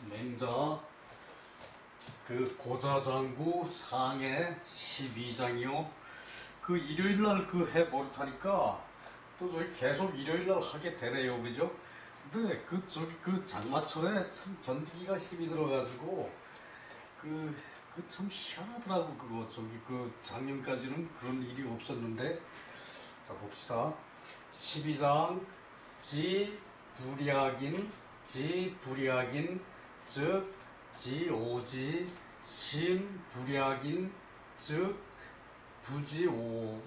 맹자 그 고자장구 상해 12장이요. 그 일요일날 그 해 못하니까 또 저기 계속 일요일날 하게 되네요, 그죠? 근데 그 저기 그 장마철에 참 견디기가 힘이 들어가지고 그 참 희한하더라고. 그거 저기 그 작년까지는 그런 일이 없었는데. 자, 봅시다. 12장 지불약인 즉 지오지 신불약인 즉 부지오.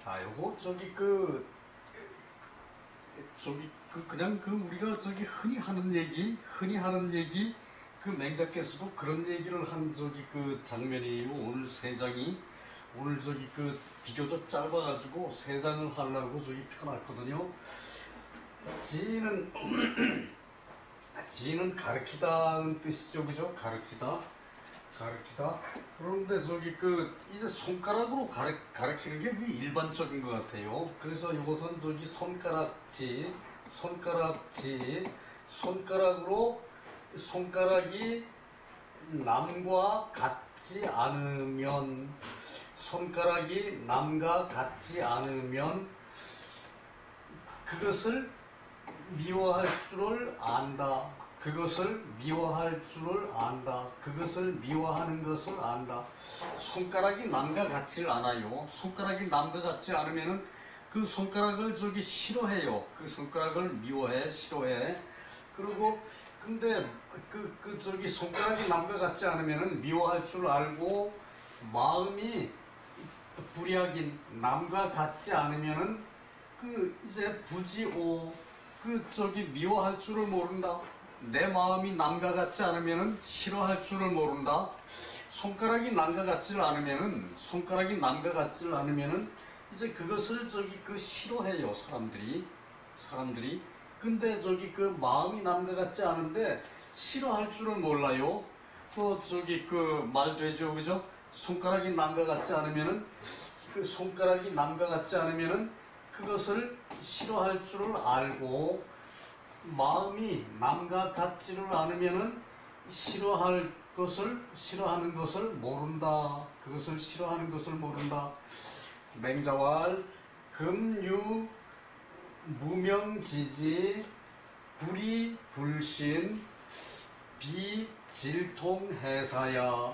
요거 그냥 우리가 저기 흔히 하는 얘기 그 맹자께서도 그런 얘기를 한 그 장면이에요. 오늘 세 장이 오늘 비교적 짧아가지고 세 장을 하려고 펴놨거든요. 지는 가르치다는 뜻이죠, 그죠? 가르치다. 그런데 이제 손가락으로 가르치는 게 일반적인 것 같아요. 그래서 이것은 손가락으로 손가락이 남과 같지 않으면 그것을 미워할 줄을 안다. 그것을 미워하는 것을 안다. 손가락이 남과 같지 않아요. 손가락이 남과 같지 않으면은 그 손가락을 싫어해요. 그 손가락을 미워해, 싫어해. 그리고 근데 손가락이 남과 같지 않으면은 미워할 줄 알고 마음이 불약인 남과 같지 않으면은 이제 부지오 미워할 줄을 모른다. 내 마음이 남과 같지 않으면은 싫어할 줄을 모른다. 손가락이 남과 같지 않으면은 이제 그것을 싫어해요, 사람들이. 근데 마음이 남과 같지 않은데 싫어할 줄은 몰라요. 말 되죠, 그죠? 손가락이 남과 같지 않으면은 그것을 싫어할 줄을 알고 마음이 남과 같지를 않으면은 싫어하는 것을 모른다. 그것을 싫어하는 것을 모른다. 맹자왈 금유 무명지지 불이 불신 비질통해사야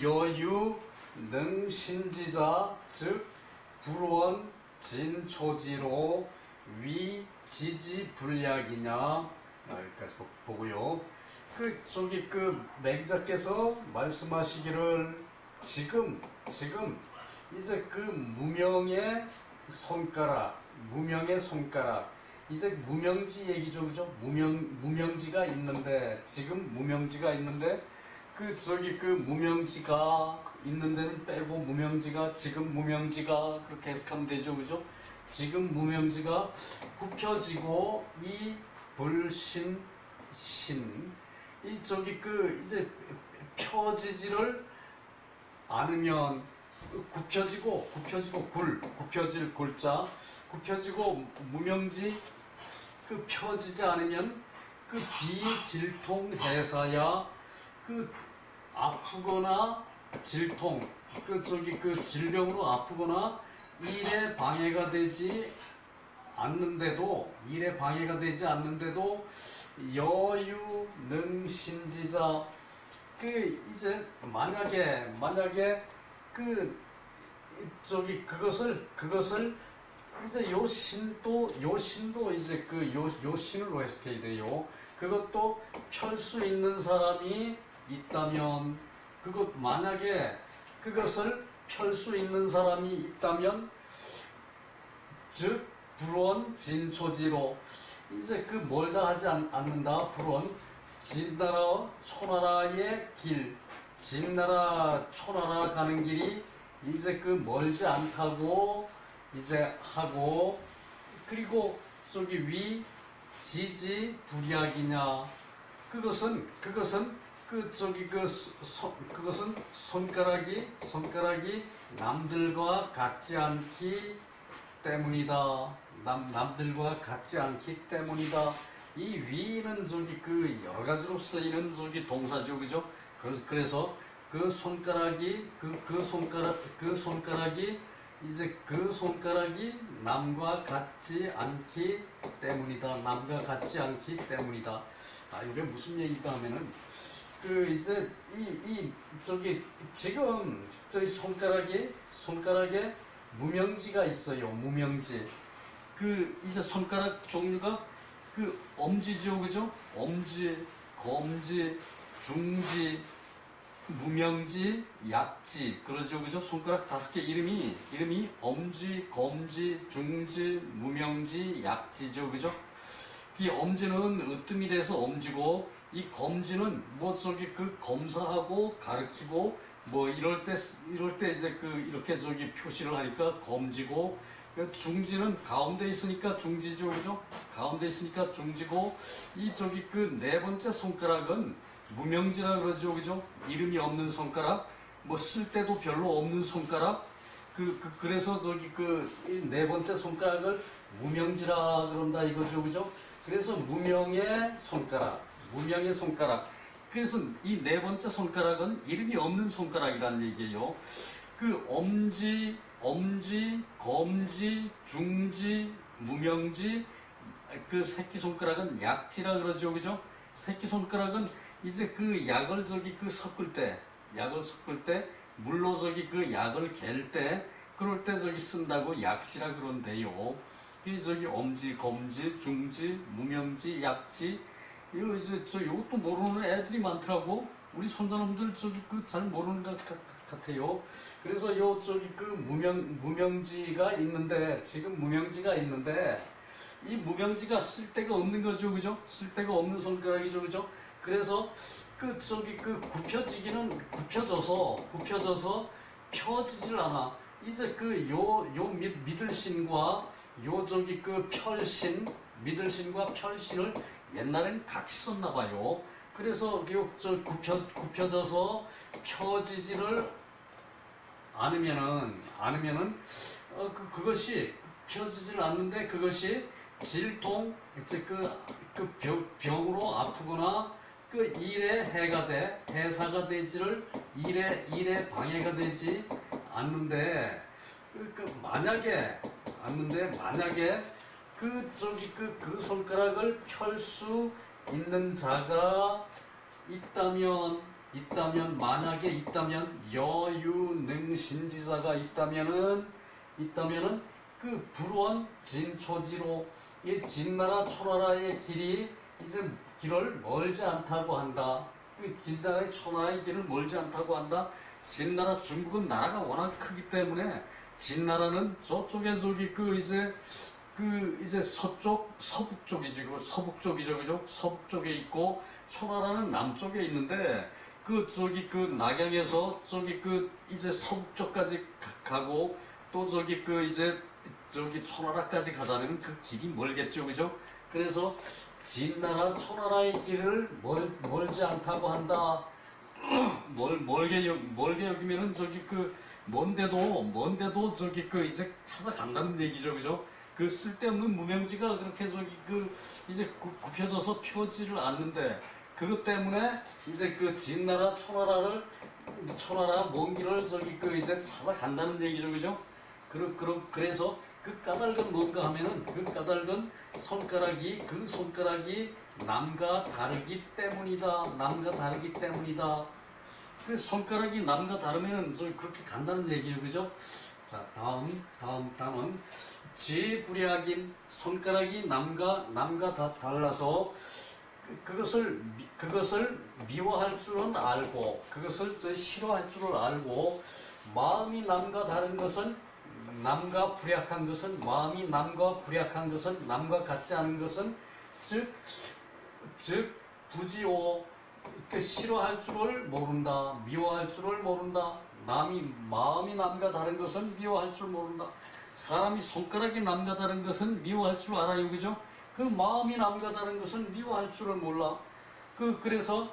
여유 능신지자 즉 불원 진초지로 위지지불약이냐. 여기까지 보고요. 맹자께서 말씀하시기를 지금 이제 무명의 손가락 이제 무명지 얘기죠, 그죠? 무명지가 있는데 지금 무명지가 있는데 무명지가 있는 데는 빼고 지금 무명지가 그렇게 해석하면 되죠, 그죠? 지금 무명지가 굽혀지고 이 불신 이제 펴지지를 않으면 굽혀지고 굽혀질 골자 굽혀지고 무명지 펴지지 않으면 비질통해사야 아프거나 질통 질병으로 아프거나 일에 방해가 되지 않는데도 여유 능신지자 이제 만약에 그것을 이제 요 신도 이제 요 신으로 해석해야 돼요. 그것도 펼 수 있는 사람이 있다면 만약에 그것을 펼 수 있는 사람이 있다면 즉 불원 진초지로 이제 멀다 하지 않는다. 불원 진나라 초나라의 길 진나라 초나라 가는 길이 이제 멀지 않다고 이제 하고 그리고 위 지지 불약이냐. 그것은 손가락이 남들과 같지 않기 때문이다. 남들과 같지 않기 때문이다. 이 위는 저기 그 여러 가지로 쓰이는 저기 동사죠, 그죠? 그래서 그 손가락이 그 손가락이 이제 그 손가락이 남과 같지 않기 때문이다. 남과 같지 않기 때문이다. 아, 이게 무슨 얘기가 하면은 그 이제 저기 지금 저희 손가락에 무명지가 있어요. 무명지. 그 이제 손가락 종류가 그 엄지죠, 그죠? 엄지, 검지, 중지, 무명지, 약지, 그러죠, 그죠? 손가락 5개 이름이 엄지, 검지, 중지, 무명지, 약지죠, 그죠? 이 엄지는 으뜸이라서 엄지고, 이 검지는 뭐 저기 그 검사하고 가르치고 뭐 이럴 때 이제 그 이렇게 저기 표시를 하니까 검지고, 중지는 가운데 있으니까 중지죠, 그죠? 가운데 있으니까 중지고, 이 저기 그 네 번째 손가락은 무명지라 그러죠, 그죠? 이름이 없는 손가락, 뭐 쓸 때도 별로 없는 손가락. 그래서 저기 그 네 번째 손가락을 무명지라 그런다 이거죠, 그죠? 그래서 무명의 손가락. 그래서 이 네 번째 손가락은 이름이 없는 손가락이라는 얘기예요. 그 엄지, 검지, 중지, 무명지, 그 새끼손가락은 약지라 그러죠, 그죠? 새끼손가락은 이제 그 약을 저기 그 섞을 때, 물로 저기 그 약을 갤 때, 그럴 때 저기 쓴다고 약지라 그런데요. 이 저기 엄지, 검지, 중지, 무명지, 약지, 이거 이제 이것도 모르는 애들이 많더라고. 우리 손자놈들 저기 그 잘 모르는 것 같아요. 그래서 저기 그 무명지가 있는데, 지금 무명지가 있는데, 이 무명지가 쓸데가 없는 거죠, 그죠? 쓸데가 없는 손가락이죠, 그죠? 그래서 그 저기 그 굽혀져서 펴지질 않아. 이제 그 요 미들신과 요 저기 그 미들신과 펼신을 옛날엔 같이 썼나 봐요. 그래서 굽혀져서 펴지지를 않으면은 그것이 펴지질 않는데, 그것이 질통, 이제 병으로 아프거나 그 일에 해사가 되지를 일에 방해가 되지 않는데, 만약에 그 손가락을 펼 수 있는 자가 만약에 있다면, 여유능신지자가 있다면은 그 불원 진초지로 이 진나라 초나라의 길을 멀지 않다고 한다. 그 진나라의 초나라의 길을 멀지 않다고 한다. 진나라 중국은 나라가 워낙 크기 때문에 진나라는 저쪽에 저기 이제 서북쪽이죠, 그죠? 서북쪽에 있고, 초나라는 남쪽에 있는데, 낙양에서 이제 서북쪽까지 가고, 또 초나라까지 가자면 그 길이 멀겠죠, 그죠? 그래서 진나라 초나라의 길을 멀지 않다고 한다. 멀게 여기면은 먼데도 이제 찾아간다는 얘기죠, 그죠? 그 쓸데없는 무명지가 그렇게 이제 굽혀져서 펴지를 않는데, 그것 때문에 이제 그 진나라 초나라 먼 길을 이제 찾아간다는 얘기죠, 그죠? 그래서 그 까닭은 뭔가 하면은, 그 까닭은 손가락이 남과 다르기 때문이다. 그 손가락이 남과 다르면은 그렇게 간다는 얘기예요, 그죠? 자, 다음 단원. 지불약인, 손가락이 남과 달라서 그것을 미워할 줄은 알고, 그것을 싫어할 줄을 알고, 마음이 남과 다른 것은, 남과 불약한 것은, 마음이 남과 불약한 것은, 남과 같지 않은 것은, 즉 부지오, 싫어할 줄을 모른다, 미워할 줄을 모른다. 마음이 남과 다른 것은 미워할 줄 모른다. 사람이 손가락이 남과 다른 것은 미워할 줄 알아요, 그죠? 그 마음이 남과 다른 것은 미워할 줄을 몰라. 그래서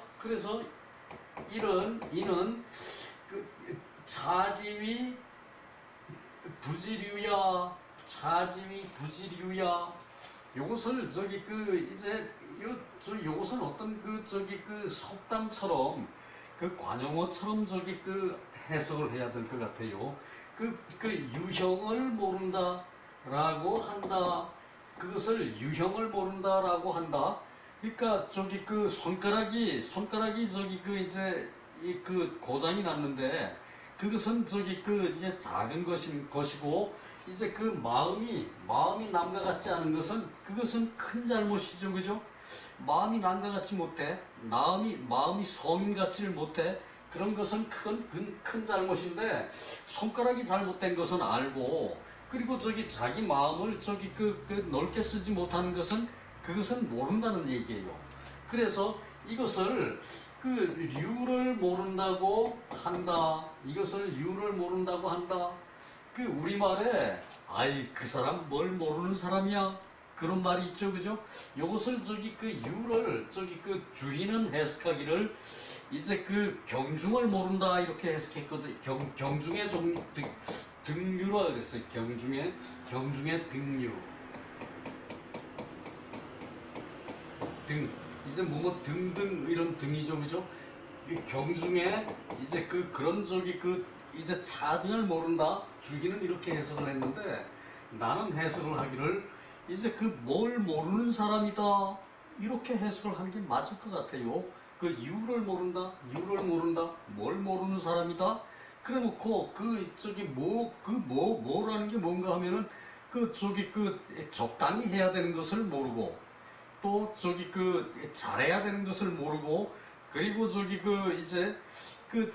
이는 차지위 부지류야. 요것을 저기 그 이제 요것은 어떤 그 저기 그 속담처럼 그 관용어처럼 저기 그 해석을 해야 될 것 같아요. 그 유형을 모른다라고 한다. 그것을 유형을 모른다라고 한다. 그러니까 저기 그 손가락이 저기 그 이제 이 그 고장이 났는데 그것은 저기 그 이제 작은 것이고 이제 그 마음이 남과 같지 않은 것은 그것은 큰 잘못이죠, 그죠? 마음이 남과 같지 못해 마음이 서민 같지를 못해 그런 것은 큰 잘못인데 손가락이 잘못된 것은 알고 그리고 저기 자기 마음을 저기 그 넓게 쓰지 못하는 것은 그것은 모른다는 얘기예요. 그래서 이것을 그 류를 모른다고 한다. 이것을 류를 모른다고 한다. 그 우리말에 아이 그 사람 뭘 모르는 사람이야 그런 말이 있죠, 그죠? 요것을 저기 그 유를 저기 그 주인은 해석하기를 이제 그 경중을 모른다 이렇게 해석했거든. 경중의 등류라 그랬어요. 경중의 등류 등 이제 뭐뭐 등등 이런 등이죠, 그죠? 이 경중에 이제 그런 저기 그 이제 차등을 모른다. 줄기는 이렇게 해석을 했는데 나는 해석을 하기를 이제 그 뭘 모르는 사람이다 이렇게 해석을 하는 게 맞을 것 같아요. 그 이유를 모른다, 뭘 모르는 사람이다. 그래놓고 그 저기 뭐라는 게 뭔가 하면은 그 저기 그 적당히 해야 되는 것을 모르고 또 저기 그 잘해야 되는 것을 모르고 그리고 저기 그 이제 그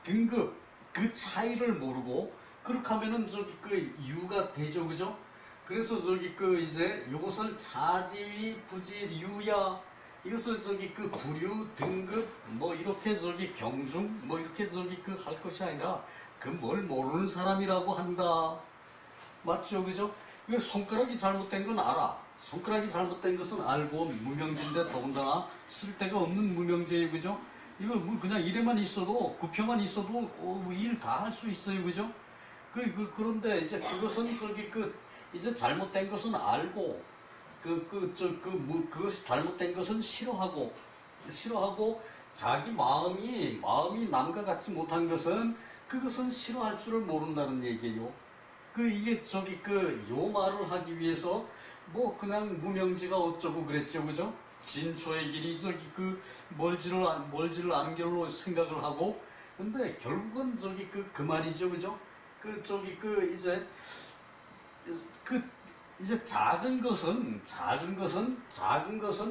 등급 그 차이를 모르고 그렇게 하면은 저기 그 유가 되죠, 그죠? 그래서 저기 그 이제 요것을 차지위 부지류야 이것을 저기 그 부류 등급 뭐 이렇게 저기 경중 뭐 이렇게 저기 그 할 것이 아니라 그 뭘 모르는 사람이라고 한다. 맞죠, 그죠? 이거 손가락이 잘못된 건 알아. 손가락이 잘못된 것은 알고 무명지인데 더군다나 쓸데가 없는 무명지예요, 그죠? 이거 뭐 그냥 이래만 있어도 구표만 있어도 일 다 할 수 있어요, 그죠? 그런데 이제 그것은 저기 그 이제 잘못된 것은 알고 그것이 잘못된 것은 싫어하고 자기 마음이 남과 같지 못한 것은 그것은 싫어할 줄을 모른다는 얘기예요. 이게 저기 요 말을 하기 위해서 뭐 그냥 무명지가 어쩌고 그랬죠, 그죠? 진초의 길이 저기 멀지를 않은 길로 생각을 하고 근데 결국은 저기 그 말이죠, 그죠? 그 이제 작은 것은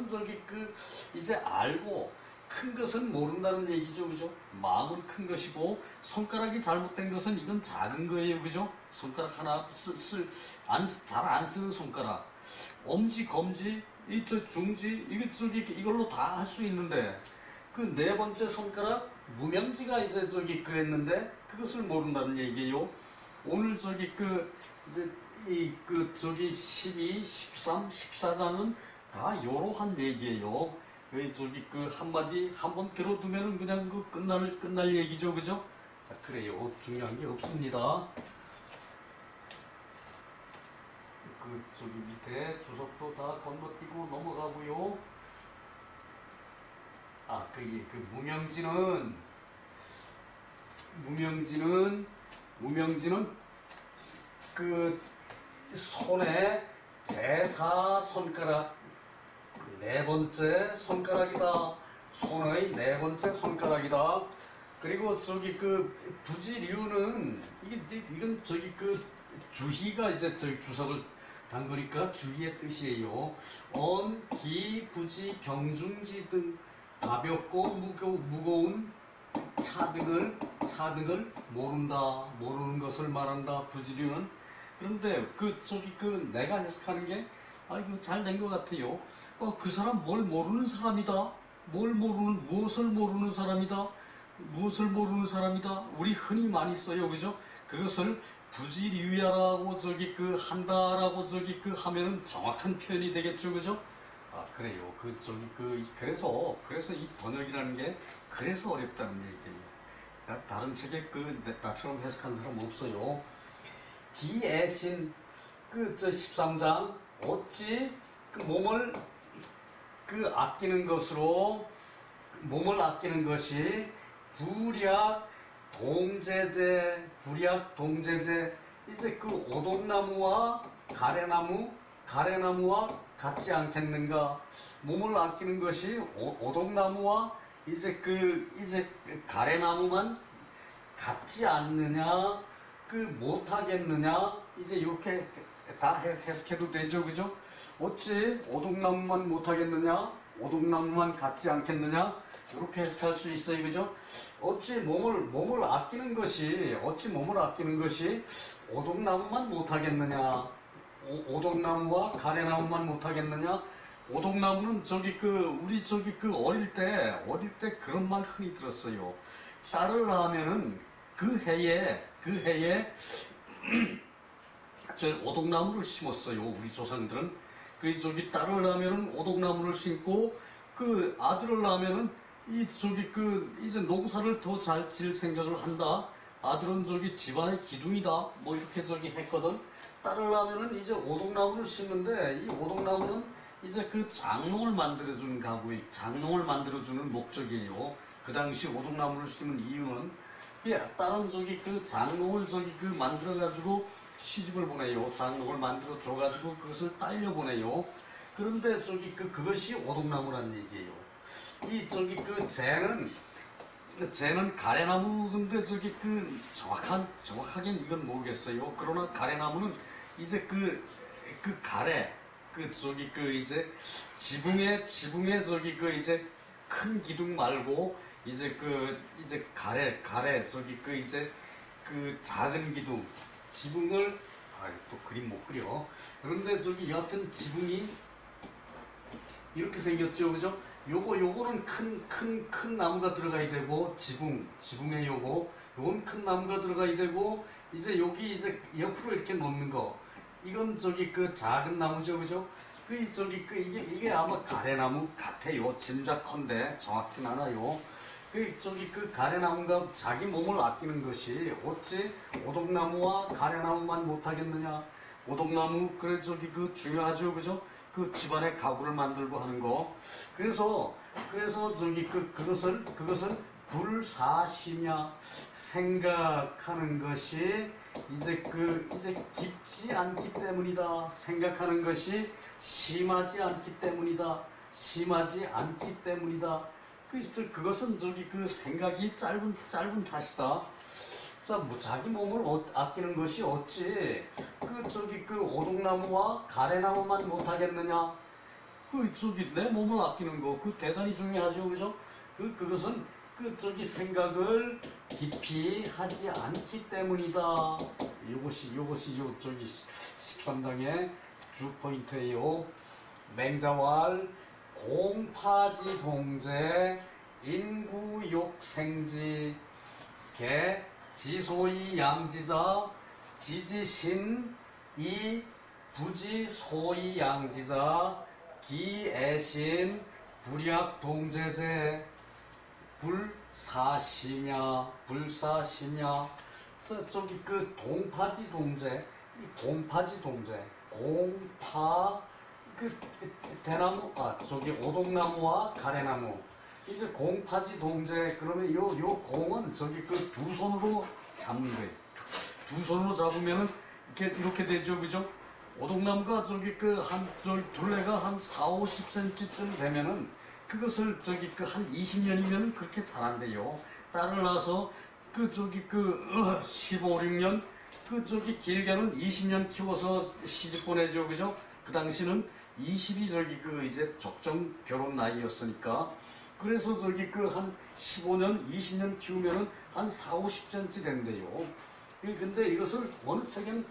저기 이제 알고 큰 것은 모른다는 얘기죠, 그죠? 마음은 큰 것이고 손가락이 잘못된 것은 이건 작은 거예요, 그죠? 손가락 하나 잘 안 쓰는 손가락, 엄지, 검지, 중지, 이걸로 다 할 수 있는데 그 네 번째 손가락 무명지가 이제 저기 그랬는데 그것을 모른다는 얘기예요. 오늘 저기 이제 저기 12, 13, 14장은 다 요러한 얘기예요. 저기 한마디 한번 들어두면은 그냥 끝날 얘기죠, 그죠? 자, 그래요. 중요한 게 없습니다. 저기 밑에 주석도 다 건너뛰고 넘어가고요. 무명지는 손에 제4 손가락 네 번째 손가락이다. 손의 네 번째 손가락이다. 그리고 저기 부지류는 이건 저기 주희가 이제 저기 주석을 담그니까 주희의 뜻이에요. 언, 기, 부지, 병중지 등 가볍고 무거운 차등을 모르는 것을 말한다. 부지류는. 그런데 내가 해석하는 게 이거 잘 된 것 같아요. 그 사람 뭘 모르는 사람이다. 무엇을 모르는 사람이다. 우리 흔히 많이 써요, 그죠? 그것을 부지류야라고 한다라고 하면은 정확한 표현이 되겠죠, 그죠? 그래요. 그래서 이 번역이라는 게 그래서 어렵다는 얘기예요. 다른 책에 나처럼 해석한 사람 없어요. 기애신 13장 어찌 그 몸을 그 아끼는 것으로 몸을 아끼는 것이 불약 동제제 이제 그 오동나무와 가래나무와 같지 않겠는가? 몸을 아끼는 것이 오동나무와 이제 가래나무만 같지 않느냐? 그 못하겠느냐? 이제 이렇게 다 해석해도 되죠, 그죠? 어찌 오동나무만 못하겠느냐? 오동나무만 같지 않겠느냐? 이렇게 해석할 수 있어요, 그죠? 어찌 몸을 아끼는 것이 오동나무만 못하겠느냐? 오동나무와 가래나무만 못하겠느냐? 오동나무는 우리 어릴 때 그런 말 흔히 들었어요. 딸을 낳으면은 그 해에 저 오동나무를 심었어요. 우리 조상들은 딸을 낳으면은 오동나무를 심고 그 아들을 낳으면은 이제 농사를 더 잘 지을 생각을 한다. 아들은 집안의 기둥이다. 뭐 이렇게 했거든. 딸을 낳으면은 이제 오동나무를 심는데 이 오동나무는 이제 그 장롱을 만들어주는 장롱을 만들어주는 목적이에요. 그 당시 오동나무를 심은 이유는 다른 장롱을 만들어가지고 시집을 보내요. 장롱을 만들어 줘가지고 그것을 딸려 보내요. 그런데 그것이 오동나무란 얘기예요. 쟤는 가래나무 근데 정확하게 이건 모르겠어요. 그러나 가래나무는 이제 이제 지붕에 이제 큰 기둥 말고 이제 가래 이제 작은 기둥 지붕을 또 그림 못 그려. 그런데 여하튼 지붕이 이렇게 생겼죠, 그죠? 요거는 큰 나무가 들어가야 되고 지붕에 요건 큰 나무가 들어가야 되고 이제 여기 이제 옆으로 이렇게 놓는 거 이건 작은 나무죠, 그죠? 이게 아마 가래나무 같아요. 짐작컨대 정확진 않아요. 가래나무가 자기 몸을 아끼는 것이 어찌 오동나무와 가래나무만 못하겠느냐? 오동나무 그래 중요하죠, 그죠? 집안에 가구를 만들고 하는 거. 그래서 그것을 불사시냐 생각하는 것이 이제 깊지 않기 때문이다. 생각하는 것이 심하지 않기 때문이다. 그것은 생각이 짧은 탓이다. 자, 자기 몸을 아끼는 것이 어찌 오동나무와 가래나무만 못하겠느냐? 내 몸을 아끼는 거 대단히 중요하죠, 그죠? 그것은 생각을 깊이 하지 않기 때문이다. 이것이 13장의 주 포인트예요. 맹자왈 공파지 동제 인구욕생지 개 지소이 양지자 지지신 이 부지소이 양지자 기애신 불약 동제제 불사시냐 동파지 동제 공파 대나무 오동나무와 가래나무 이제 공파지 동제 그러면 요 공은 두 손으로 잡는 거예요. 두 손으로 잡으면은 이렇게 되죠, 그죠? 오동나무가 둘레가 한 40-50cm쯤 되면은 그것을 한 20년이면 그렇게 자란대요. 딸을 낳아서 15-16년 길게는 20년 키워서 시집 보내죠, 그죠? 그 당시는 20이 이제 적정 결혼 나이였으니까 그래서 한 15년, 20년 키우면은 한 40-50cm 된대요. 근데 이것을 어느 책엔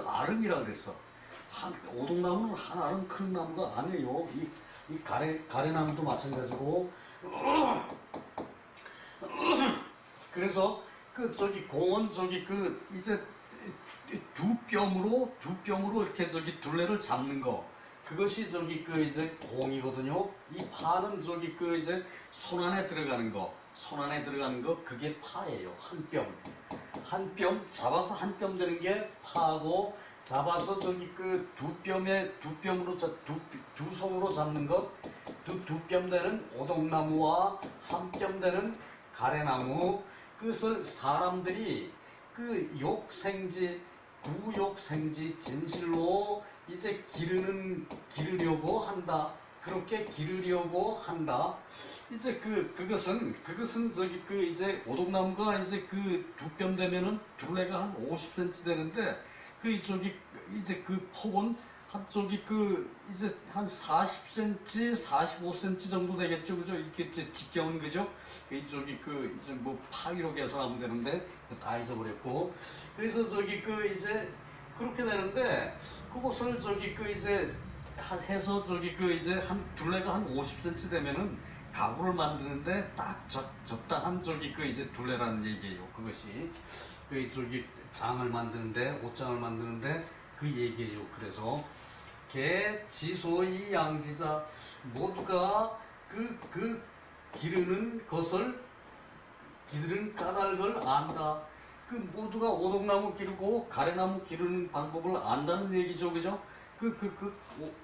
아름이라 그랬어. 오동나무는 한 아름 큰 나무가 아니에요. 이 가래나무도 마찬가지고. 그래서 공은 이제 두 뼘으로 이렇게 둘레를 잡는 거. 그것이 이제 공이거든요. 이 파는 이제 손 안에 들어가는 거. 그게 파예요. 한 뼘 잡아서 한 뼘 되는 게 파고 잡아서 저기 그 두 뼘으로 두 손으로 잡는 것, 두 뼘 되는 오동나무와 한 뼘 되는 가래나무, 그것을 사람들이 그 욕생지, 구욕생지 진실로 이제 기르려고 한다. 그렇게 기르려고 한다. 이제 그것은 저기 그 이제 오동나무가 이제 그 두 뼘 되면은 둘레가 한 50cm 되는데 그 저기 이제 그 폭은 한 저기 그 이제 한 40cm, 45cm 정도 되겠죠, 그죠? 이렇게 이제 직경은 그죠? 이 저기 그 이제 뭐 파기로 계산하면 되는데 다 잊어버렸고, 그래서 저기 그 이제 그렇게 되는데 그것을 저기 그 이제 해서 저기 그 이제 한 둘레가 한 50cm 되면은 가구를 만드는데 딱 적당한 저기 그 이제 둘레라는 얘기예요. 그것이 그 저기 장을 만드는데, 옷장을 만드는데 그 얘기예요. 그래서 개 지소이 양지자, 모두가 그 기르는 것을, 기르는 까닭을 안다. 그 모두가 오동나무 기르고 가래나무 기르는 방법을 안다는 얘기죠, 그죠?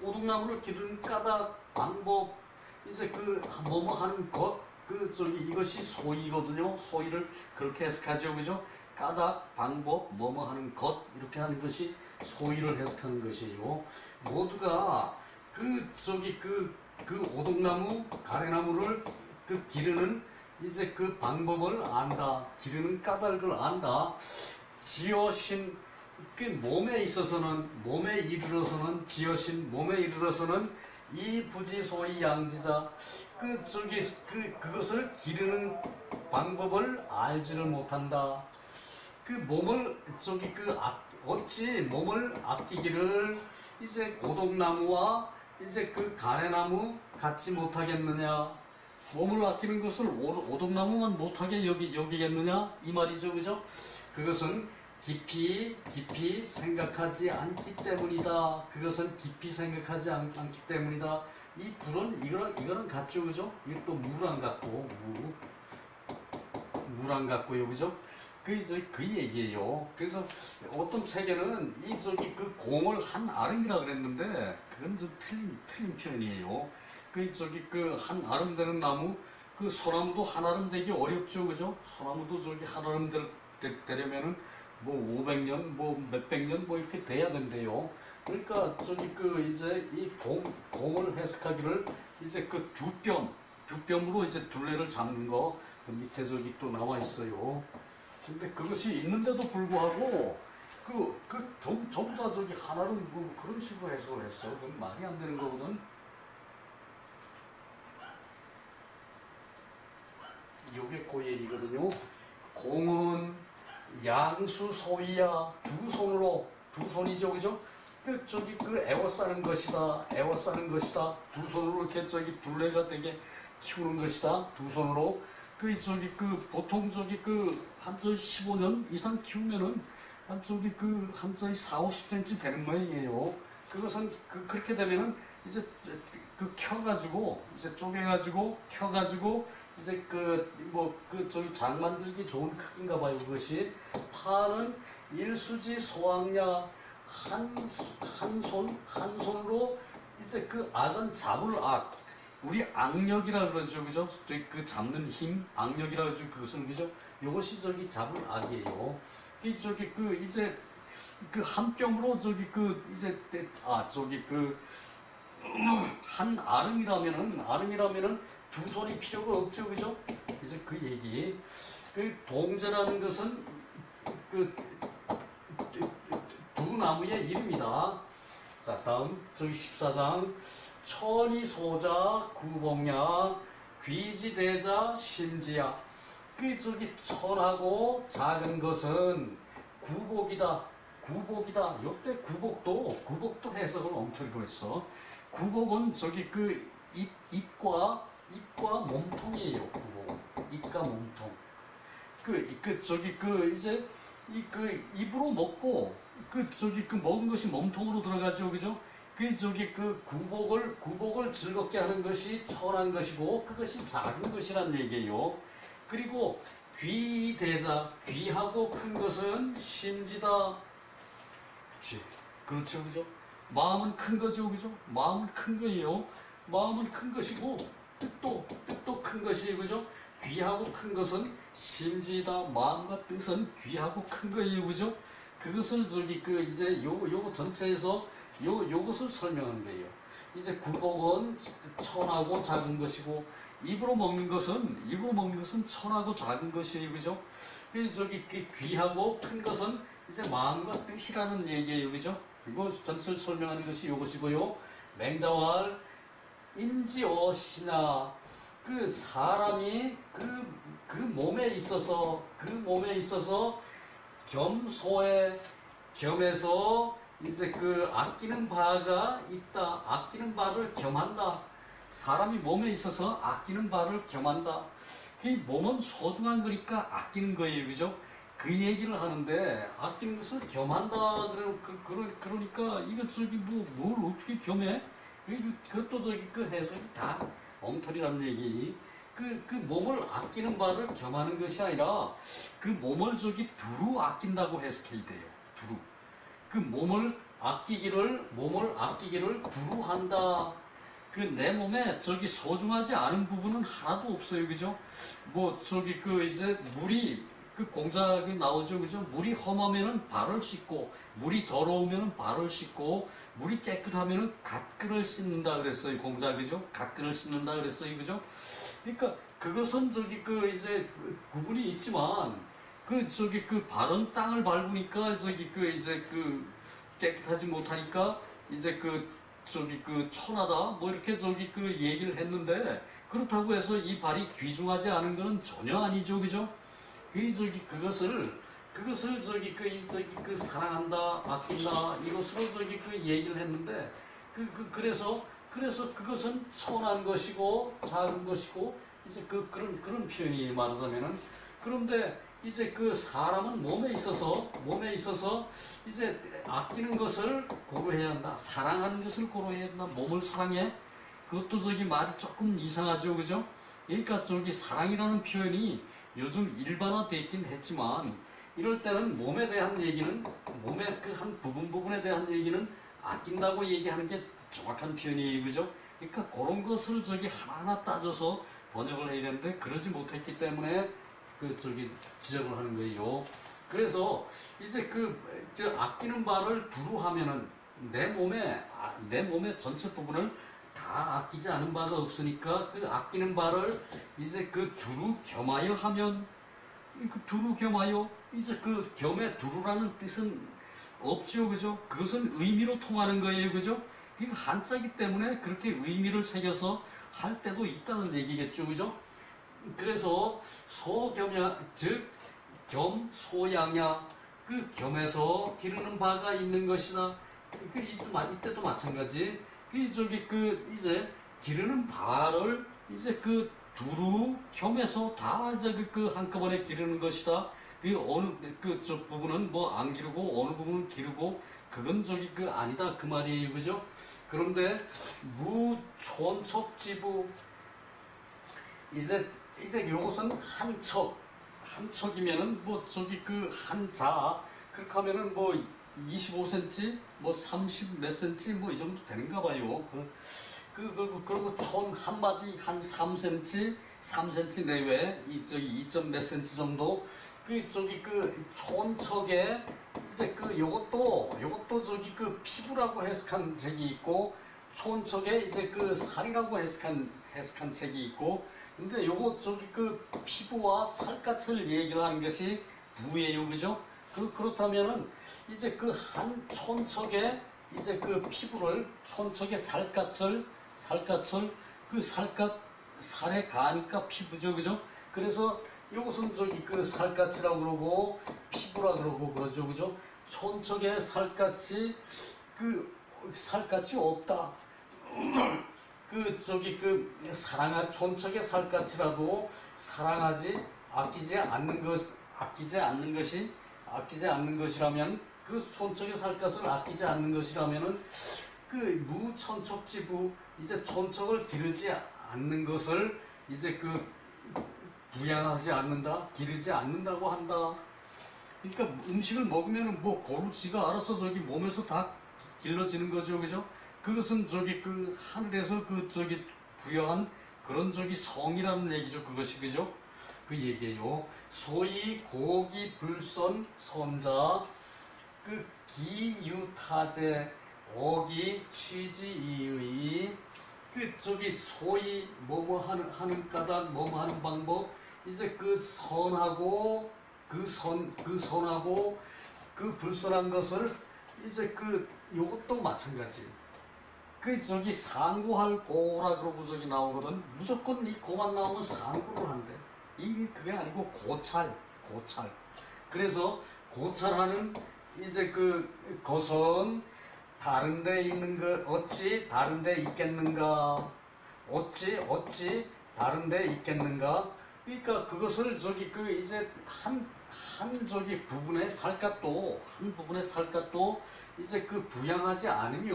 오동나무를 기르는 까닭, 방법, 이제 그 뭐뭐 하는 것, 그 저기 이것이 소이거든요. 소이를 그렇게 해석하죠, 그죠? 까닭, 방법, 뭐뭐 하는 것, 이렇게 하는 것이 소이를 해석하는 것이에요. 모두가 그 저기 그 오동나무, 가래나무를 그 기르는 이제 그 방법을 안다. 기르는 까닭을 안다. 지어신 그 몸에 있어서는, 몸에 이르러서는, 지어신 몸에 이르러서는 이 부지소이 양지자, 그 저기 그것을 기르는 방법을 알지를 못한다. 그 몸을 저기 어찌 몸을 아끼기를 이제 오동나무와 이제 그 가래나무 갖지 못하겠느냐. 몸을 아끼는 것을 오동나무만 못하게 여기겠느냐 이 말이죠, 그죠? 그것은 깊이 생각하지 않기 때문이다. 그것은 깊이 생각하지 않기 때문이다. 이 불은 이거는 같죠, 그죠? 이거 또 물 안 같고, 물 안 같고요, 그죠? 그 얘기예요. 그래서 어떤 책에는 이 저기 그 공을 한 아름이라 그랬는데 그건 좀 틀린 표현이에요. 그 저기 그 한 아름 되는 나무, 그 소나무도 한 아름 되기 어렵죠, 그죠? 소나무도 저기 한 아름 되려면은 뭐 500년, 뭐 몇백 년 뭐 이렇게 돼야 된대요. 그러니까 저기 그 이제 이 공을 해석하기를 이제 그 두 뼘으로 이제 둘레를 잡는 거, 그 밑에 저기 또 나와 있어요. 근데 그것이 있는데도 불구하고 전부 다 저기 하나로 뭐 그런 식으로 해석을 했어. 그건 말이 안 되는 거거든. 요게 그 얘기거든요. 공은 양수소이야. 두 손이죠, 그죠? 애워싸는 것이다. 두 손으로 이렇게 저기 둘레가 되게 키우는 것이다. 두 손으로. 보통 한 저기 15년 이상 키우면은 한 저기 한 저기 4, 50cm 되는 모양이에요. 그것은 그렇게 되면은 이제 켜가지고 이제 쪼개가지고 켜가지고 이제 저기 장 만들기 좋은 크기인가 봐요. 그것이 파는 일수지 소악냐, 한 손으로 이제 그 악은 잡을 악, 우리 악력이라 그러죠, 그죠? 그 잡는 힘, 악력이라 그러죠. 그것은 그죠? 이것이 저기 잡을 악이에요. 이제 한 뼘으로 한 아름이라면은 두 손이 필요가 없죠, 그죠? 이제 그 얘기. 동제라는 것은 두 나무의 이름이다. 자, 다음 저기 14장. 천이소자 구복냐, 귀지대자 심지야. 천하고 작은 것은 구복이다. 요때 구복도 해석을 엉터리로 했어. 구복은 저기 입과 몸통이에요. 구복은 입과 몸통. 이제 입으로 먹고 먹은 것이 몸통으로 들어가죠, 그죠? 구복을 즐겁게 하는 것이 천한 것이고 그것이 작은 것이란 얘기예요. 그리고 귀대자, 귀하고 큰 것은 심지다. 그치? 그렇죠, 그죠? 마음은 큰 거죠, 그죠? 마음은 큰 거예요. 마음은 큰 것이고 뜻도 큰 것이에요, 그죠? 귀하고 큰 것은 심지다. 마음과 뜻은 귀하고 큰 거예요, 그죠? 그것을 이제 요거 전체에서 요것을 설명한 거예요. 이제 굴복은 천하고 작은 것이고 입으로 먹는 것은 천하고 작은 것이에요, 그죠? 그 귀하고 큰 것은 이제 마음과 뜻이라는 얘기예요, 그죠? 이거 전체를 설명하는 것이 요것이고요. 맹자왈 인지어시나 그 사람이 그 몸에 있어서 겸소에 겸해서 이제 아끼는 바가 있다. 아끼는 바를 겸한다. 사람이 몸에 있어서 아끼는 바를 겸한다. 그 몸은 소중한 거니까 아끼는 거예요, 그죠? 그 얘기를 하는데 아끼는 것을 겸한다. 그러니까 이거 뭘 어떻게 겸해? 그것도 그 해석이 다 엉터리란 얘기. 그 몸을 아끼는 바를 겸하는 것이 아니라 그 몸을 두루 아낀다고 해석해야 돼요. 두루. 그 몸을 아끼기를 두루 한다. 그 내 몸에 소중하지 않은 부분은 하나도 없어요, 그죠? 이제 물이 공작이 나오죠, 그죠? 물이 험하면은 발을 씻고, 물이 더러우면은 발을 씻고, 물이 깨끗하면은 갓근을 씻는다 그랬어요, 공작, 그죠? 갓근을 씻는다 그랬어요, 그죠? 그러니까 그것은 이제 구분이 있지만, 바른 땅을 밟으니까 이제 깨끗하지 못하니까 이제 천하다 뭐 이렇게 얘기를 했는데, 그렇다고 해서 이 발이 귀중하지 않은 것은 전혀 아니죠, 그죠? 그것을 사랑한다, 아낀다, 이것으로 얘기를 했는데, 그래서 그것은 천한 것이고, 작은 것이고, 이제 그런 표현이 말하자면은, 그런데 이제 사람은 몸에 있어서 이제 아끼는 것을 고려해야 한다. 사랑하는 것을 고려해야 한다. 몸을 사랑해. 그것도 말이 조금 이상하죠, 그죠? 그러니까 사랑이라는 표현이 요즘 일반화되어 있긴 했지만, 이럴 때는 몸에 대한 얘기는, 몸의 한 부분에 대한 얘기는 아낀다고 얘기하는 게 정확한 표현이에요, 그죠? 그러니까 그런 것을 하나하나 따져서 번역을 해야 되는데, 그러지 못했기 때문에 지적을 하는 거예요. 그래서 이제 아끼는 바를 두루 하면은 내 몸의 전체 부분을 다 아끼지 않은 바가 없으니까 아끼는 바를 이제 두루 겸하여 하면, 두루 겸하여, 이제 겸의 두루라는 뜻은 없죠, 그죠? 그것은 의미로 통하는 거예요, 그죠? 한자기 때문에 그렇게 의미를 새겨서 할 때도 있다는 얘기겠죠, 그죠? 그래서 소겸야, 즉 겸소양야, 겸해서 기르는 바가 있는 것이다. 이때도 마찬가지. 이제 기르는 바를 이제 두루 겸해서 다 이제 한꺼번에 기르는 것이다. 어느 부분은 뭐 안 기르고 어느 부분은 기르고, 그건 아니다 그 말이에요, 그죠? 그런데 무촌척지부, 이제 요것은 한척이면은 한자, 그렇게 하면은 25cm, 30 몇 cm 이 정도 되는가 봐요. 그리고 촌 한마디 한 3cm, 3cm 내외, 2점 몇 cm 정도, 촌척에, 이제 요것도 피부라고 해석한 책이 있고, 촌척에 이제 살이라고 해석한 책이 있고, 근데 요거 피부와 살갗을 얘기를 하는 것이 부예요, 그죠? 그렇다면은 이제 한 촌척에 이제 피부를, 촌척의 살갗을 살에 가니까 피부죠, 그죠? 그래서 요것은 살갗이라고 그러고 피부라 그러고 그러죠, 그죠? 촌척의 살갗이 살갗이 없다. 촌척의 살갗이라도 사랑하지, 아끼지 않는 것이라면, 촌척의 살갗을 아끼지 않는 것이라면은, 무촌척지부, 이제 촌척을 기르지 않는 것을 이제 부양하지 않는다, 기르지 않는다고 한다. 그러니까 음식을 먹으면은 고루 지가 알아서 몸에서 다 길러지는 거죠, 그죠? 그것은 저기 그 하늘에서 그 저기 부여한 그런 저기 성이라는 얘기죠, 그것이 그죠? 그 얘기예요. 소위 고기 불선 선자 그 기유타제 어기 취지이의 그 저기 소위 뭐뭐 하는 까닭 뭐뭐 하는 방법 이제 그 선하고 그 선하고 그 불선한 것을 이제 그 요것도 마찬가지. 그 저기 상고할 고라 그러고 저기 나오거든. 무조건 이 고만 나오면 상고를 한대. 이 그게 아니고 고찰. 그래서 고찰하는 이제 그 것은 다른 데 있는 거 어찌 다른 데 있겠는가? 어찌 다른 데 있겠는가? 그러니까 그것을 저기 그 이제 한 저기 한 부분의 살갗도 이제 그 부양하지 않음이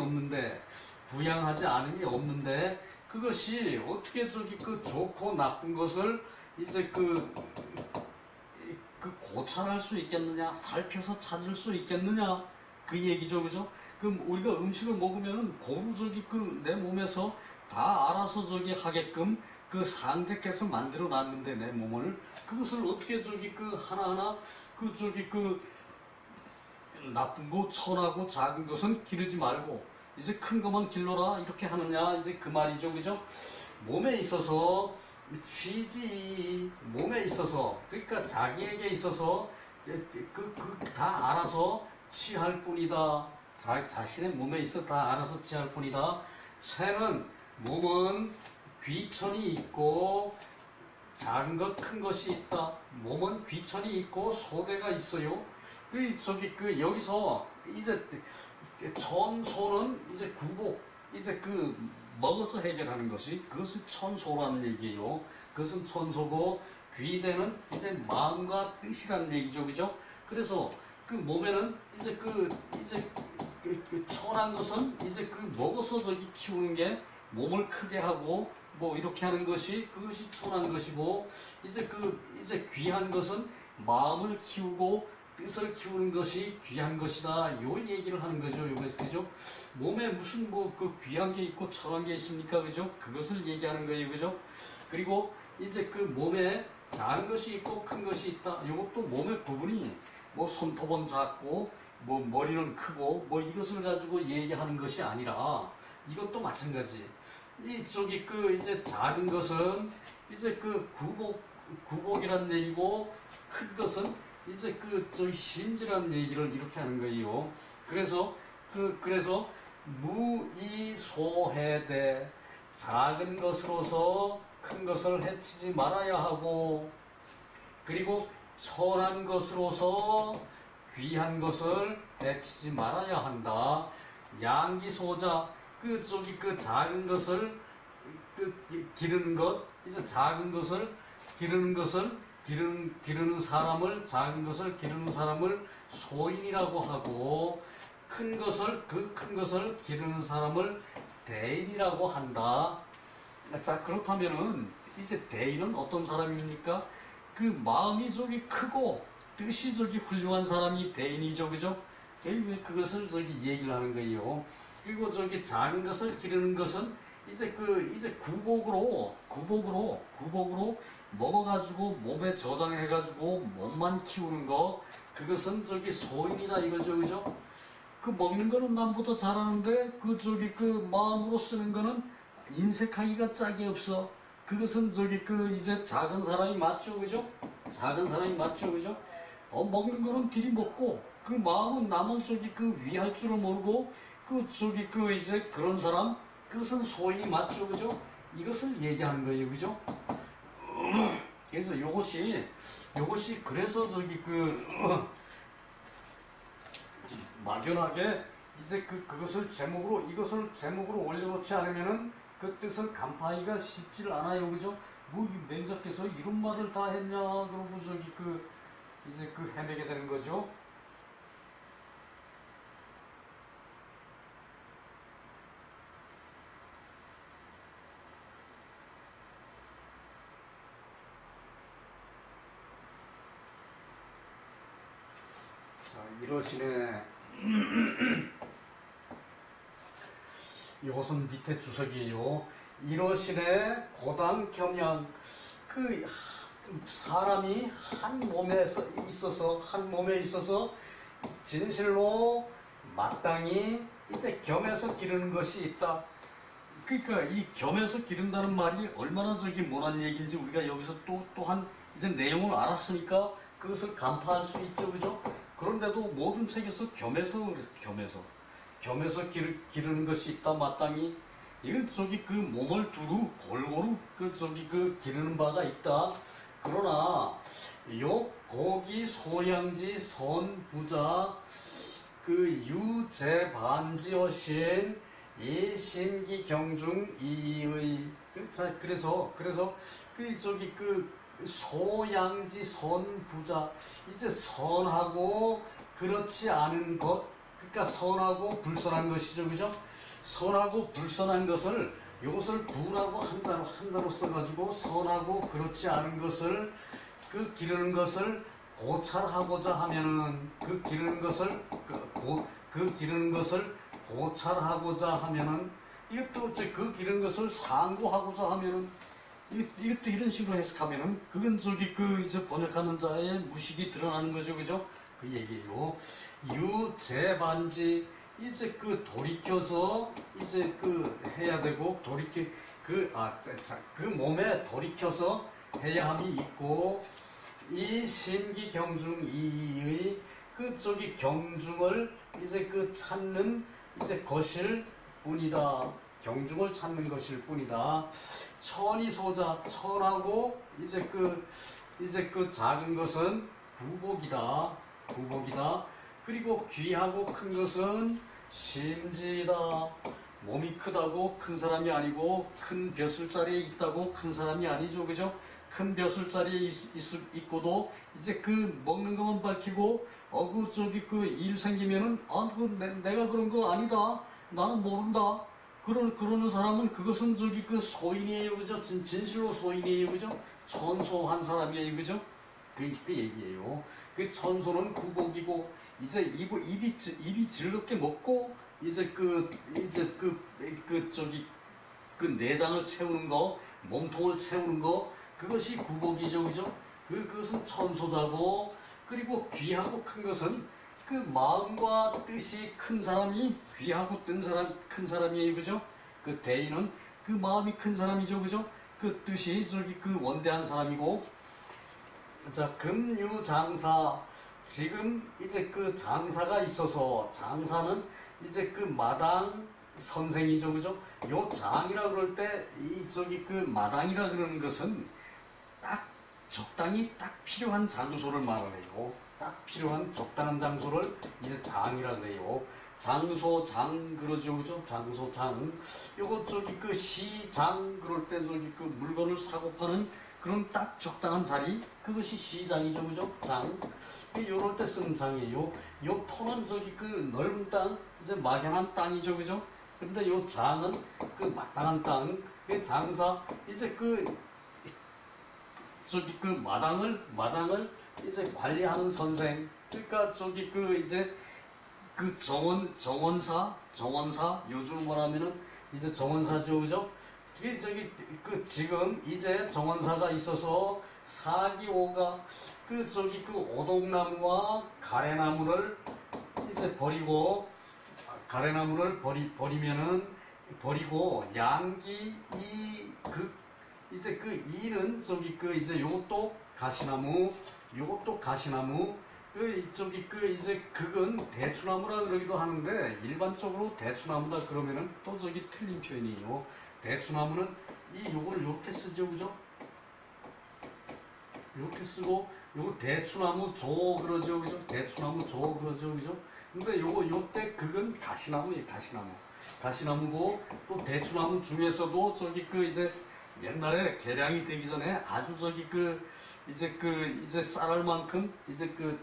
없는데 그것이 어떻게 저기 그 좋고 나쁜 것을 이제 그 고찰할 수 있겠느냐, 살펴서 찾을 수 있겠느냐, 그 얘기죠, 그죠? 그럼 우리가 음식을 먹으면 고루 저기 그 내 몸에서 다 알아서 저기 하게끔 그 상책해서 만들어 놨는데 내 몸을 그것을 어떻게 저기 그 하나하나 그 저기 그 나쁜 거 천하고 작은 것은 기르지 말고 이제 큰 것만 길러라 이렇게 하느냐 이제 그 말이죠, 그죠? 몸에 있어서 몸에 있어서 그러니까 자기에게 있어서 다 알아서 취할 뿐이다. 자신의 몸에 있어 다 알아서 취할 뿐이다. 몸은 귀천이 있고 작은 것 큰 것이 있다. 몸은 귀천이 있고 소대가 있어요. 여기서 이제 천소는 이제 이제 먹어서 해결하는 것이 그것이 천소라는 얘기예요. 그것은 천소고 귀대는 이제 마음과 뜻이라는 얘기죠, 그죠? 그래서 그 몸에는 이제 천한 것은 이제 먹어서 저기 키우는 게 몸을 크게 하고 뭐 이렇게 하는 것이 그것이 천한 것이고 이제 귀한 것은 마음을 키우고 뜻을 키우는 것이 귀한 것이다. 요 얘기를 하는 거죠. 요거 그죠? 몸에 무슨 그 귀한 게 있고 천한 게 있습니까? 그죠? 그것을 얘기하는 거예요. 그죠? 그리고 이제 그 몸에 작은 것이 있고 큰 것이 있다. 요것도 몸의 부분이 뭐 손톱은 작고 뭐 머리는 크고 뭐 이것을 가지고 얘기하는 것이 아니라 이것도 마찬가지. 이제 작은 것은 이제 구복이란 얘기고 큰 것은 이제 저기 심지라는 얘기를 이렇게 하는 거예요. 그래서 무이소해대 작은 것으로서 큰 것을 해치지 말아야 하고 그리고 천한 것으로서 귀한 것을 해치지 말아야 한다. 양기소자 작은 것을 기르는 것 이제 작은 것을 기르는 사람을 작은 것을 기르는 사람을 소인이라고 하고 큰 것을 기르는 사람을 대인이라고 한다. 자 그렇다면은 이제 대인은 어떤 사람입니까? 그 마음이 저기 크고 뜻이 저기 훌륭한 사람이 대인이죠, 그죠? 왜 그것을 저기 얘기를 하는 거예요. 그리고 저기 작은 것을 기르는 것은 이제 구복으로 먹어가지고 몸에 저장해가지고 몸만 키우는 거 그것은 저기 소인이다 이거죠, 그죠? 그 먹는 거는 남보다 잘하는데 그 마음으로 쓰는 거는 인색하기가 짝이 없어. 그것은 이제 작은 사람이 맞죠, 그죠? 작은 사람이 맞죠, 그죠? 먹는 거는 들이 먹고 그 마음은 남을 위할 줄을 모르고 이제 그런 사람 그것은 소인이 맞죠, 그죠? 이것을 얘기하는 거예요, 그죠? 그래서 요것이 그래서 막연하게 이제 이것을 제목으로 올려놓지 않으면은 그 뜻을 간파하기가 쉽지를 않아요, 그죠? 뭐 맹자께서 이런 말을 다 했냐 그러고 이제 헤매게 되는 거죠. 자, 이러시네. 이것은 밑에 주석이에요. 이러시네 고단 겸양. 그 사람이 한 몸에 있어서 진실로 마땅히 이제 겸해서 기르는 것이 있다. 그러니까 이 겸해서 기른다는 말이 얼마나 저기 모난 얘기인지 우리가 여기서 또한 이제 내용을 알았으니까 그것을 간파할 수 있죠, 그죠? 그런데도 모든 책에서 겸해서 기르는 것이 있다, 마땅히. 이건 저기 그 몸을 두루 골고루 그 기르는 바가 있다. 그러나 요 고기 소양지 선부자 그 유재반지어신 이 신기경중 이의 그래서 그 저기 그 소양지 선부자 이제 선하고 그렇지 않은 것 그러니까 선하고 불선한 것이죠, 그죠? 선하고 불선한 것을 이것을 부라고 한자로 써가지고 선하고 그렇지 않은 것을 그 기르는 것을 고찰하고자 하면은 그 기르는 것을 고찰하고자 하면은 이것도 그 기르는 것을 상고하고자 하면은 이것도 이런 식으로 해석하면은 그건 저기 그 이제 번역하는 자의 무식이 드러나는 거죠, 그죠? 그 얘기예요. 유재반지 이제 그 돌이켜서 이제 그 해야 되고 그 몸에 돌이켜서 해야 함이 있고 이 신기경중 이의 그 저기 경중을 이제 그 찾는 이제 것일 뿐이다. 경중을 찾는 것일 뿐이다. 천이소자 천하고 이제 그 작은 것은 구복이다. 그리고 귀하고 큰 것은 심지이다. 몸이 크다고 큰 사람이 아니고 큰 벼슬자리에 있다고 큰 사람이 아니죠, 그죠? 큰 벼슬자리에 있고도 이제 그 먹는 것만 밝히고 저기 그 일 생기면은 내가 그런 거 아니다. 나는 모른다. 그러는 사람은 그것은 저기 그 소인이에요, 그죠? 진실로 소인이에요, 그죠? 천소한 사람이에요, 그죠? 그 얘기예요. 그 천소는 구복이고 이제 입이 즐겁게 먹고 이제 저기 그 내장을 채우는 거, 몸통을 채우는 거 그것이 구복이죠, 그죠? 그것은 천소자고 그리고 귀하고 큰 것은 그 마음과 뜻이 큰 사람이 귀하고 큰 사람이에요, 그죠? 그 대인은 그 마음이 큰 사람이죠, 그죠? 그 뜻이 저기 그 원대한 사람이고 자 금유장사 지금 이제 그 장사가 있어서 장사는 이제 그 마당 선생이죠, 그죠? 요 장이라 그럴 때 이 저기 그 마당이라 그러는 것은 딱 적당히 딱 필요한 장소를 말하네요. 딱 필요한 적당한 장소를 이제 장이라 그래요. 장소 장 그러죠, 그죠? 장소 장. 요거 저기 그 시장 그럴 때 저기 그 물건을 사고 파는 그런 딱 적당한 자리 그것이 시장이죠, 그죠? 장. 요럴 때 쓰는 장이에요. 요 터는 저기 그 넓은 땅 이제 막연한 땅이죠, 그죠? 근데 요 장은 그 마땅한 땅, 그 장사 이제 저기 그 마당을 이제 관리하는 선생. 그러니까 저기 그 이제 그 정원사 요즘 뭐라면은 이제 정원사죠, 그죠? 저기 그 지금 이제 정원사가 있어서 사기오가 그 저기 그 오동나무와 가래나무를 이제 버리고 양기 이제 그 이는 저기 그 이제 요것도 가시나무 저기 그 이제 그건 대추나무라 그러기도 하는데 일반적으로 대추나무다 그러면은 또 저기 틀린 표현이에요. 대추나무는 요걸 요렇게 쓰죠, 그죠? 요렇게 쓰고 요거 대추나무 조 그러죠, 그죠? 대추나무 조 그러죠, 그죠? 근데 요때 그건 가시나무예요, 가시나무고 또 대추나무 중에서도 저기 그 이제 옛날에 개량이 되기 전에 아주 저기 이제 쌀알 만큼 이제 그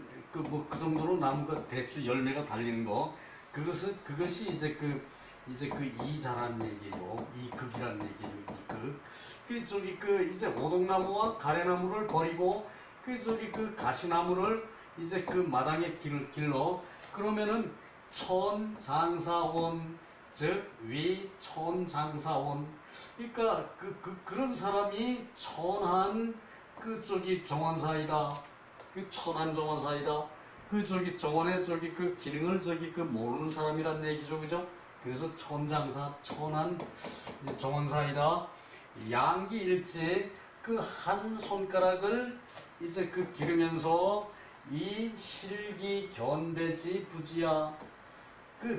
정도로 나무가 대추 열매가 달리는 거 그것이 이제 이자라는 얘기예요. 이극이라는 얘기예요. 저기 이제 오동나무와 가래나무를 버리고 저기 가시나무를 이제 그 마당에 길러 그러면은 천장사원 즉 위 천장사원. 그러니까 그런 사람이 천한 정원사이다. 그 천한 정원사이다. 정원의 그 기능을 모르는 사람이란 얘기죠, 그죠? 그래서 천장사, 천한 정원사이다. 양기일지 그 한 손가락을 이제 기르면서 이 실기 견배지 부지야.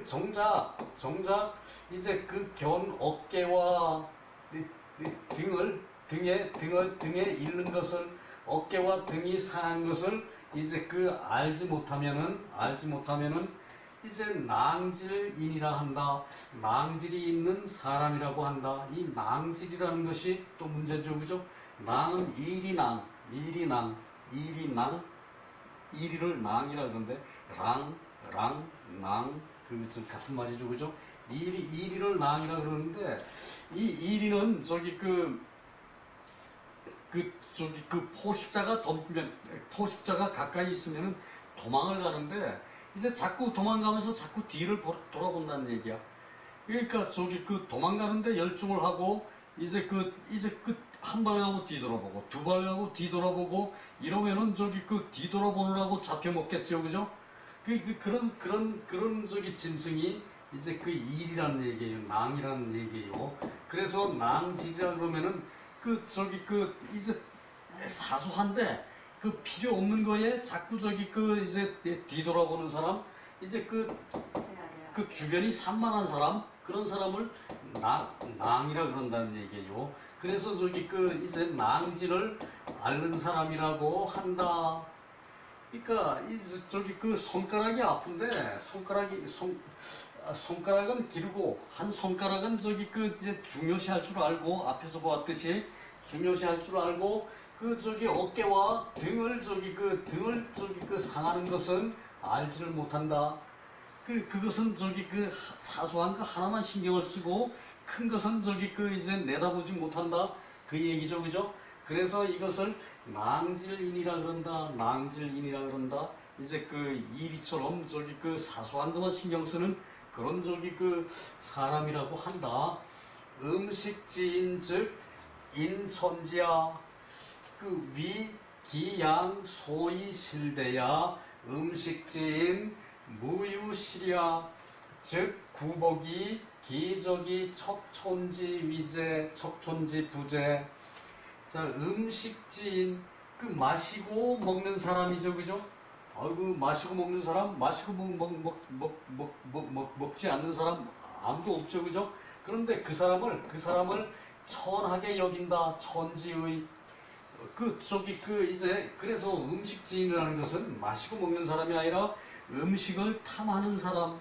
정작 이제 견 어깨와 등에 있는 것을, 어깨와 등이 상한 것을 이제 알지 못하면은 이제 낭질인이라 한다. 낭질이 있는 사람이라고 한다. 이 낭질이라는 것이 또 문제죠, 그죠? 낭은 일이낭, 일이를 낭이라 그러는데 랑, 같은 말이죠, 그죠? 일이를 낭이라 그러는데 이 일이는 포식자가 가까이 있으면 도망을 가는데 이제 자꾸 도망가면서 자꾸 뒤를 돌아본다는 얘기야. 그러니까 도망가는데 열중을 하고 이제 한 발 가고 뒤돌아보고 두 발 가고 뒤돌아보고 이러면은 뒤돌아보느라고 잡혀먹겠죠, 그죠? 그런 짐승이 이제 일이라는 얘기예요. 낭이라는 얘기예요. 그래서 낭질이라 그러면은 이제 사소한데 필요 없는 거에 자꾸 이제 뒤돌아보는 사람, 이제 주변이 산만한 사람, 그런 사람을 낭이라 그런다는 얘기예요. 그래서 이제 낭질을 앓는 사람이라고 한다. 그러니까 손가락이 아픈데 손가락은 기르고 한 손가락은 이제 중요시할 줄 알고, 앞에서 보았듯이 중요시할 줄 알고 어깨와 등을 상하는 것은 알지를 못한다. 그것은 사소한 거 하나만 신경을 쓰고 큰 것은 이제 내다보지 못한다. 그 얘기죠, 그죠? 그래서 이것을 낭질인이라 그런다. 이제 이리처럼 사소한 것만 신경 쓰는 그런 사람이라고 한다. 음식지인 즉 인천지야. 위 기양 소위 실대야. 음식지인 무유실이야. 즉 구복이 기적이 척촌지 위제, 척촌지 부재. 자, 음식지인 마시고 먹는 사람이죠, 그죠? 아이고, 마시고 먹는 사람, 마시고 먹지 않는 사람 아무도 없죠, 그죠? 그런데 그 사람을 천하게 여긴다. 천지의 이제 그래서 음식지인이라는 것은 마시고 먹는 사람이 아니라 음식을 탐하는 사람.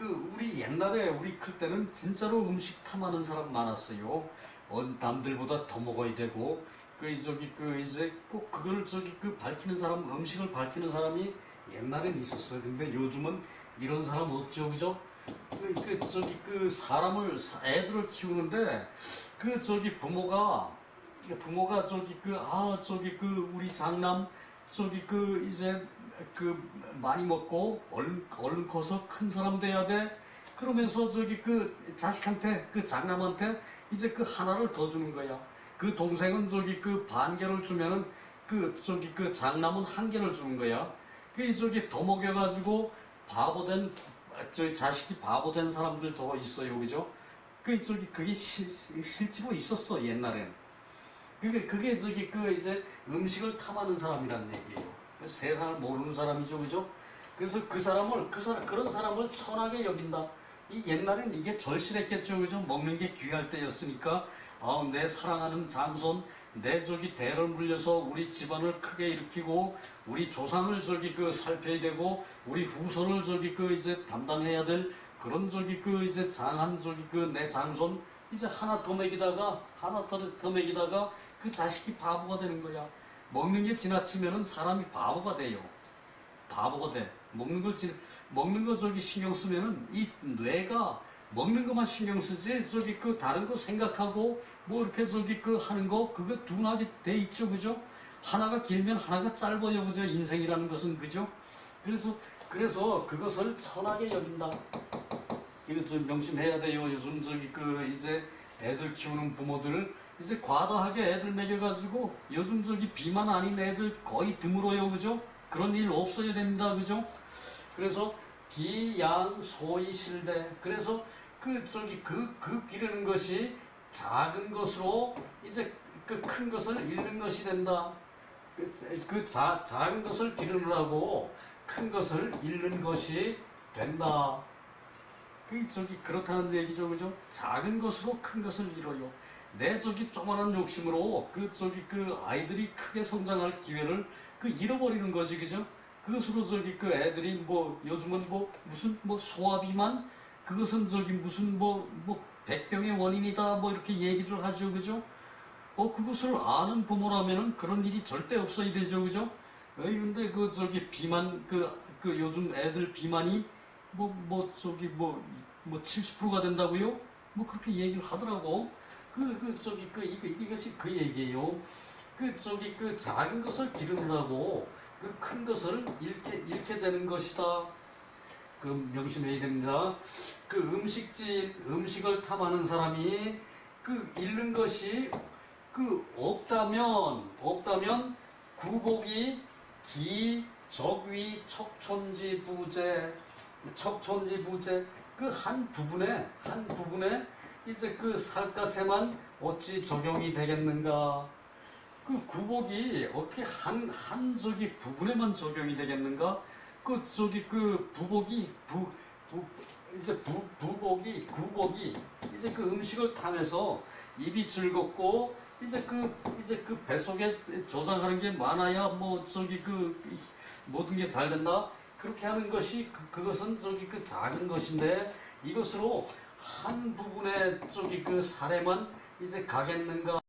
우리 옛날에 우리 클 때는 진짜로 음식 탐하는 사람 많았어요. 남들보다 더 먹어야 되고 이제 꼭 그걸 밝히는 사람, 음식을 밝히는 사람이 옛날엔 있었어요. 근데 요즘은 이런 사람 없죠, 그죠? 애들을 키우는데 부모가 우리 장남 이제 많이 먹고 얼른 커서 큰 사람 돼야 돼. 그러면서 자식한테, 장남한테 이제 하나를 더 주는 거야. 동생은 반 개를 주면은 장남은 한 개를 주는 거야. 더 먹여가지고 자식이 바보 된 사람들 더 있어요, 그죠? 그게 실제로 있었어, 옛날엔. 그게 이제 음식을 탐하는 사람이란 얘기예요. 세상을 모르는 사람이죠, 그죠? 그래서 그런 사람을 천하게 여긴다. 옛날엔 이게 절실했겠죠, 그죠? 먹는 게 귀할 때였으니까, 내 사랑하는 장손, 내 대를 물려서 우리 집안을 크게 일으키고, 우리 조상을 살펴야 되고, 우리 후손을 이제 담당해야 될 그런 이제 장한 내 장손, 이제 하나 더 먹이다가 그 자식이 바보가 되는 거야. 먹는 게 지나치면은 사람이 바보가 돼요. 바보가 돼. 먹는 거 신경 쓰면은 이 뇌가 먹는 것만 신경 쓰지 다른 거 생각하고 뭐 이렇게 하는 거 그거 둔하게 돼 있죠, 그죠? 하나가 길면 하나가 짧아요, 그죠? 인생이라는 것은, 그죠? 그래서 그것을 천하게 여긴다. 이거 좀 명심해야 돼요. 요즘 저기 그 이제 애들 키우는 부모들 이제 과다하게 애들 먹여가지고 요즘 저기 비만 아닌 애들 거의 드물어요, 그죠? 그런 일 없어야 됩니다, 그죠? 그래서 기양소이실대. 그래서 그 기르는 것이 작은 것으로 이제 그 큰 것을 잃는 것이 된다. 작은 것을 기르느라고 큰 것을 잃는 것이 된다. 그렇다는 얘기죠, 그죠? 작은 것으로 큰 것을 이뤄요. 내 조그만한 욕심으로 그 아이들이 크게 성장할 기회를 잃어버리는 거지, 그죠? 그것으로 그 애들이 요즘은 무슨 소화비만 그것은 무슨 백병의 원인이다 이렇게 얘기를 하죠, 그죠? 그것을 아는 부모라면은 그런 일이 절대 없어야 되죠, 그죠? 근데 비만 요즘 애들 비만이 70%가 된다고요? 그렇게 얘기를 하더라고. 이것이 그 얘기예요. 작은 것을 기르느라고 큰 것을 잃게 되는 것이다. 명심해야 됩니다. 음식을 탐하는 사람이 잃는 것이 없다면 구복이 적위 척촌지부재 한 부분에 이제 살갗에만 어찌 적용이 되겠는가? 구복이 어떻게 한 부분에만 적용이 되겠는가? 구복이 이제 음식을 탐해서 입이 즐겁고 이제 뱃속에 저장하는 게 많아야 모든 게 잘 된다. 그렇게 하는 것이 그것은 작은 것인데 이것으로 한 부분의 사례만 이제 가겠는가?